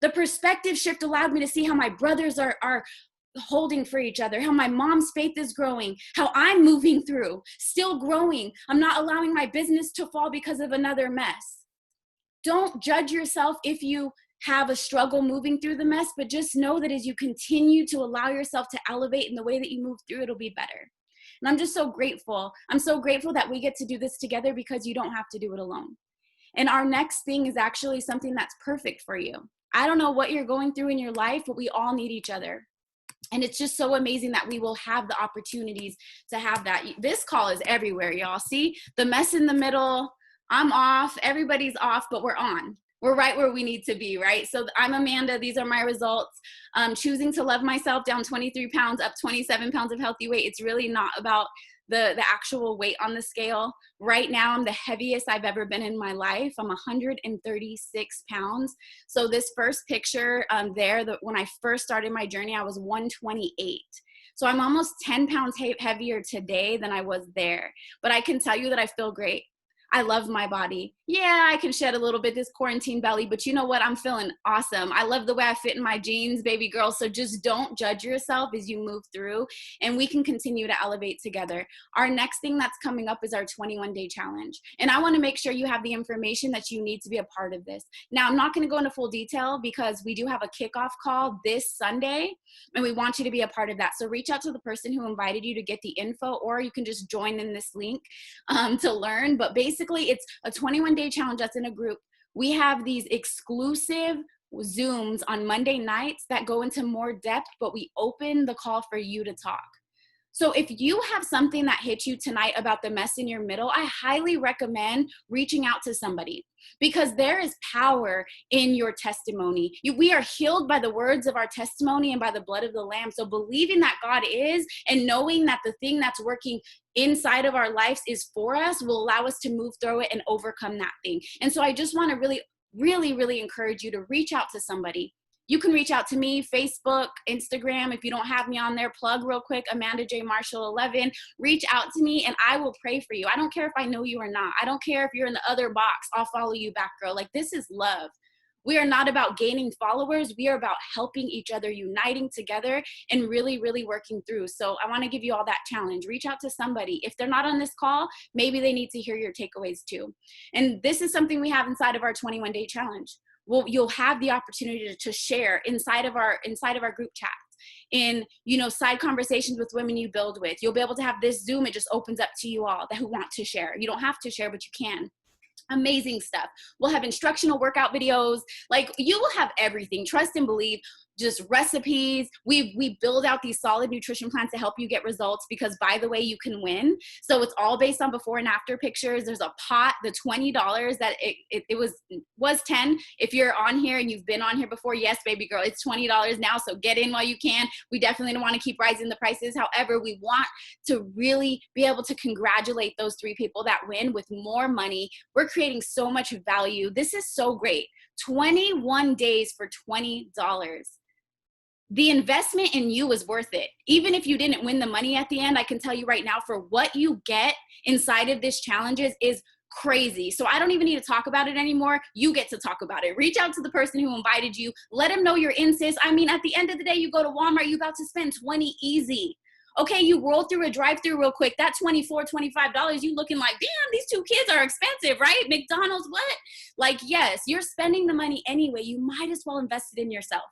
[SPEAKER 3] The perspective shift allowed me to see how my brothers are holding for each other, how my mom's faith is growing, how I'm moving through, still growing. I'm not allowing my business to fall because of another mess. Don't judge yourself if you have a struggle moving through the mess, but just know that as you continue to allow yourself to elevate in the way that you move through, it'll be better. And I'm just so grateful. I'm so grateful that we get to do this together, because you don't have to do it alone. And our next thing is actually something that's perfect for you. I don't know what you're going through in your life, but we all need each other. And it's just so amazing that we will have the opportunities to have that. This call is everywhere, y'all. See the mess in the middle. I'm off. Everybody's off, but we're on. We're right where we need to be, right? So I'm Amanda. These are my results. Choosing to love myself, down 23 pounds, up 27 pounds of healthy weight. It's really not about
[SPEAKER 6] the actual weight on the scale. Right now, I'm the heaviest I've ever been in my life. I'm 136 pounds. So this first picture when I first started my journey, I was 128. So I'm almost 10 pounds heavier today than I was there. But I can tell you that I feel great. I love my body. Yeah, I can shed a little bit this quarantine belly, but you know what? I'm feeling awesome. I love the way I fit in my jeans, baby girl. So just don't judge yourself as you move through, and we can continue to elevate together. Our next thing that's coming up is our 21-day challenge. And I want to make sure you have the information that you need to be a part of this. Now, I'm not going to go into full detail because we do have a kickoff call this Sunday, and we want you to be a part of that. So reach out to the person who invited you to get the info, or you can just join in this link to learn. But basically, it's a 21-day challenge that's in a group. We have these exclusive Zooms on Monday nights that go into more depth, but we open the call for you to talk. So if you have something that hit you tonight about the mess in your middle, I highly recommend reaching out to somebody, because there is power in your testimony. We are healed by the words of our testimony and by the blood of the Lamb. So believing that God is, and knowing that the thing that's working inside of our lives is for us, will allow us to move through it and overcome that thing. And so I just want to really encourage you to reach out to somebody. You can reach out to me, Facebook, Instagram. If you don't have me on there, plug real quick, Amanda J. Marshall 11. Reach out to me and I will pray for you. I don't care if I know you or not. I don't care if you're in the other box. I'll follow you back, girl. Like, this is love. We are not about gaining followers. We are about helping each other, uniting together, and really working through. So I want to give you all that challenge. Reach out to somebody. If they're not on this call, maybe they need to hear your takeaways too. And this is something we have inside of our 21-day challenge. Well, you'll have the opportunity to share inside of our group chats, in, side conversations with women you build with. You'll be able to have this Zoom. It just opens up to you all who want to share. You don't have to share, but you can. Amazing stuff. We'll have instructional workout videos. Like, you will have everything. Trust and believe. Just recipes. We build out these solid nutrition plans to help you get results, because, by the way, you can win. So it's all based on before and after pictures. There's a pot, the $20 that it was 10. If you're on here and you've been on here before, yes, baby girl, it's $20 now. So get in while you can. We definitely don't want to keep rising the prices. However, we want to really be able to congratulate those 3 people that win with more money. We're creating so much value. This is so great. 21 days for $20. The investment in you is worth it. Even if you didn't win the money at the end, I can tell you right now, for what you get inside of this challenges is crazy. So I don't even need to talk about it anymore. You get to talk about it. Reach out to the person who invited you. Let them know you're in, sis. I mean, at the end of the day, you go to Walmart, you about to spend $20 easy. Okay, you roll through a drive-through real quick. That $24, $25, you looking like, damn, these 2 kids are expensive, right? McDonald's, what? Like, yes, you're spending the money anyway. You might as well invest it in yourself.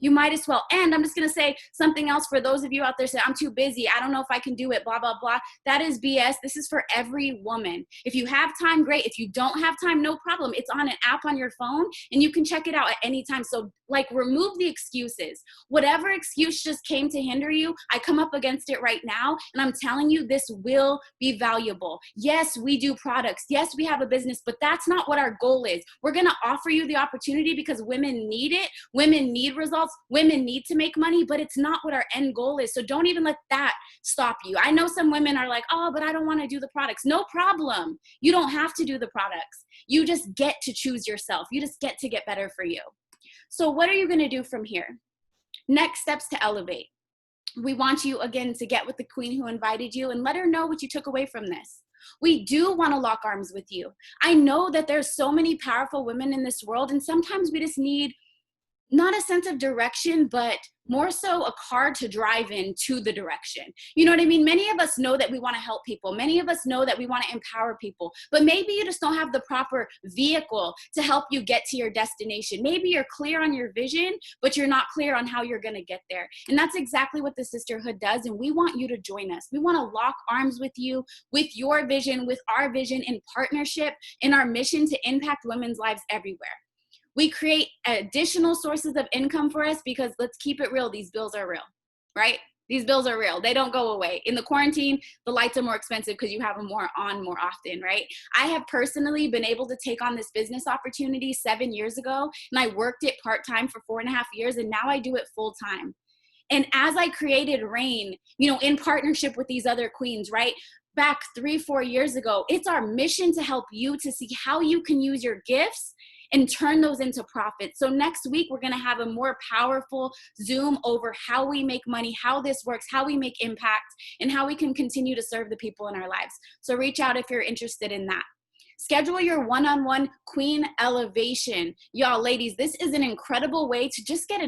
[SPEAKER 6] You might as well. And I'm just going to say something else for those of you out there saying, I'm too busy, I don't know if I can do it, blah, blah, blah. That is BS. This is for every woman. If you have time, great. If you don't have time, no problem. It's on an app on your phone and you can check it out at any time. So, remove the excuses. Whatever excuse just came to hinder you, I come up against it right now. And I'm telling you, this will be valuable. Yes, we do products. Yes, we have a business, but that's not what our goal is. We're going to offer you the opportunity because women need it. Women need results. Women need to make money, but it's not what our end goal is. So don't even let that stop you. I know some women are like, oh, but I don't want to do the products. No problem. You don't have to do the products. You just get to choose yourself. You just get to get better for you. So what are you going to do from here? Next steps to elevate. We want you, again, to get with the queen who invited you and let her know what you took away from this. We do want to lock arms with you. I know that there's so many powerful women in this world, and sometimes we just need not a sense of direction, but more so a car to drive in to the direction. You know what I mean? Many of us know that we want to help people. Many of us know that we want to empower people, but maybe you just don't have the proper vehicle to help you get to your destination. Maybe you're clear on your vision, but you're not clear on how you're going to get there. And that's exactly what the sisterhood does. And we want you to join us. We want to lock arms with you, with your vision, with our vision, in partnership in our mission to impact women's lives everywhere. We create additional sources of income for us because, let's keep it real, these bills are real, right? These bills are real. They don't go away. In the quarantine, the lights are more expensive because you have them more often, right? I have personally been able to take on this business opportunity 7 years ago, and I worked it part-time for 4.5 years, and now I do it full-time. And as I created Reign, you know, in partnership with these other queens, right? Back 3-4 years ago, it's our mission to help you to see how you can use your gifts and turn those into profit. So next week, we're gonna have a more powerful Zoom over how we make money, how this works, how we make impact, and how we can continue to serve the people in our lives. So reach out if you're interested in that. Schedule your one-on-one queen elevation. Y'all ladies, this is an incredible way to just get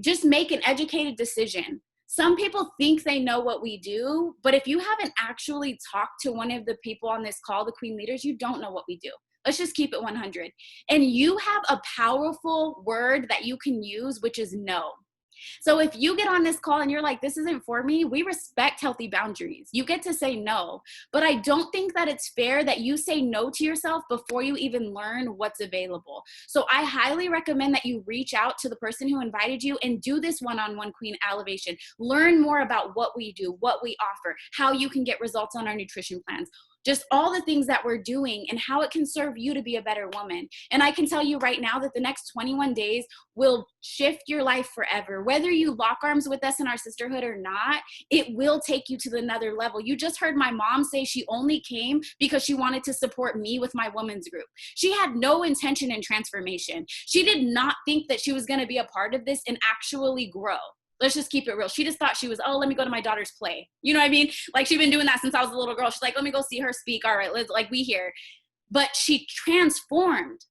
[SPEAKER 6] just make an educated decision. Some people think they know what we do, but if you haven't actually talked to one of the people on this call, the queen leaders, you don't know what we do. Let's just keep it 100. And you have a powerful word that you can use, which is no. So if you get on this call and you're like, this isn't for me, we respect healthy boundaries. You get to say no. But I don't think that it's fair that you say no to yourself before you even learn what's available. So I highly recommend that you reach out to the person who invited you and do this one-on-one queen elevation. Learn more about what we do, what we offer, how you can get results on our nutrition plans. Just all the things that we're doing and how it can serve you to be a better woman. And I can tell you right now that the next 21 days will shift your life forever. Whether you lock arms with us in our sisterhood or not, it will take you to another level. You just heard my mom say she only came because she wanted to support me with my women's group. She had no intention in transformation. She did not think that she was going to be a part of this and actually grow. Let's just keep it real. She just thought she was, oh, let me go to my daughter's play. You know what I mean? Like, she's been doing that since I was a little girl. She's like, let me go see her speak. All right, let's, like, we here. But she transformed.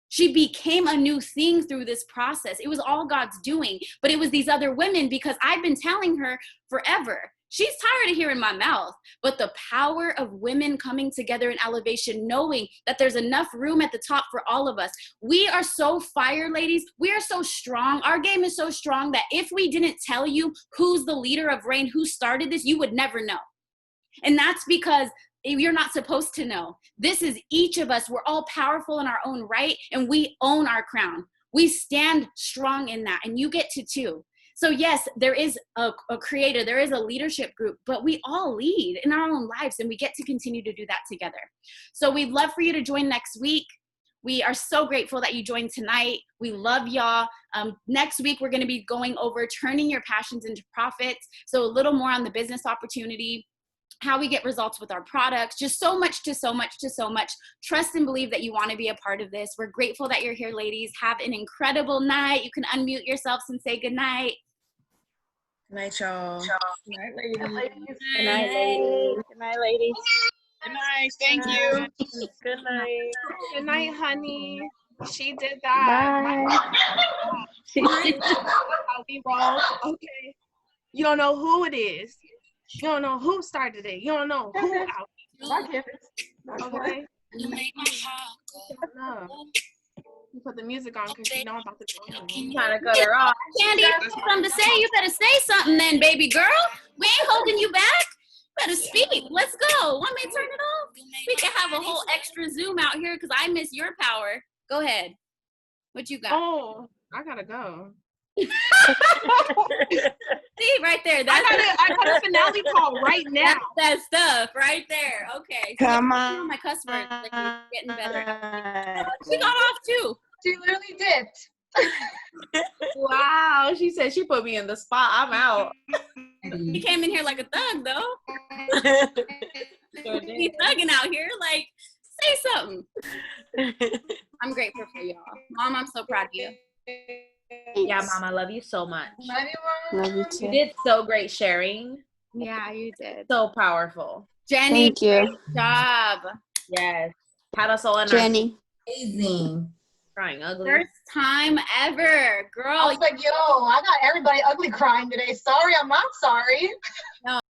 [SPEAKER 6] She became a new thing through this process. It was all God's doing. But it was these other women, because I've been telling her forever. She's tired of hearing my mouth. But the power of women coming together in elevation, knowing that there's enough room at the top for all of us. We are so fire, ladies. We are so strong. Our game is so strong that if we didn't tell you who's the leader of Reign, who started this, you would never know. And that's because you're not supposed to know. This is each of us. We're all powerful in our own right, and we own our crown. We stand strong in that, and you get to too. So yes, there is a creator, there is a leadership group, but we all lead in our own lives, and we get to continue to do that together. So we'd love for you to join next week. We are so grateful that you joined tonight. We love y'all. Next week, we're gonna be going over turning your passions into profits. So a little more on the business opportunity, how we get results with our products, just so much. Trust and believe that you want to be a part of this. We're grateful that you're here, ladies. Have an incredible night. You can unmute yourselves and say good night.
[SPEAKER 7] Good night, y'all.
[SPEAKER 1] Good night, ladies.
[SPEAKER 5] Good night, ladies. Good night, ladies.
[SPEAKER 7] Good night. Thank you.
[SPEAKER 5] Good night.
[SPEAKER 8] Good night, honey. She did that. How we roll. Okay. You don't know who it is. You don't know who started it. You don't know who out. Okay. No. You put the music on because you know I'm about to go.
[SPEAKER 5] I'm trying to cut her off.
[SPEAKER 6] Candy, you got something to say? You better say something then, baby girl. We ain't holding you back. Better speak. Let's go. Want me to turn it off? We can have a whole extra Zoom out here because I miss your power. Go ahead. What you got?
[SPEAKER 8] Oh, I gotta go.
[SPEAKER 6] See, right there. That's
[SPEAKER 8] I got a finale call right now.
[SPEAKER 6] That stuff right there. Okay. So
[SPEAKER 3] Come on.
[SPEAKER 6] my cuss words like you're getting better. She got off too.
[SPEAKER 2] She literally did.
[SPEAKER 5] Wow. She said she put me in the spot. I'm out.
[SPEAKER 6] He came in here like a thug though. He's thugging out here. Like, say something. I'm grateful for y'all. Mom, I'm so proud of you.
[SPEAKER 5] Yeah, Mom, I love you so much.
[SPEAKER 3] Love you
[SPEAKER 5] You
[SPEAKER 3] too.
[SPEAKER 5] did so great sharing.
[SPEAKER 6] Yeah, you did.
[SPEAKER 5] So powerful.
[SPEAKER 6] Jenny,
[SPEAKER 3] Thank you,
[SPEAKER 6] great job.
[SPEAKER 5] Yes. Had us all in
[SPEAKER 3] Jenny.
[SPEAKER 7] Amazing.
[SPEAKER 5] crying ugly.
[SPEAKER 6] First time ever. Girl,
[SPEAKER 2] I was like, yo, I got everybody ugly crying today. Sorry, I'm not sorry.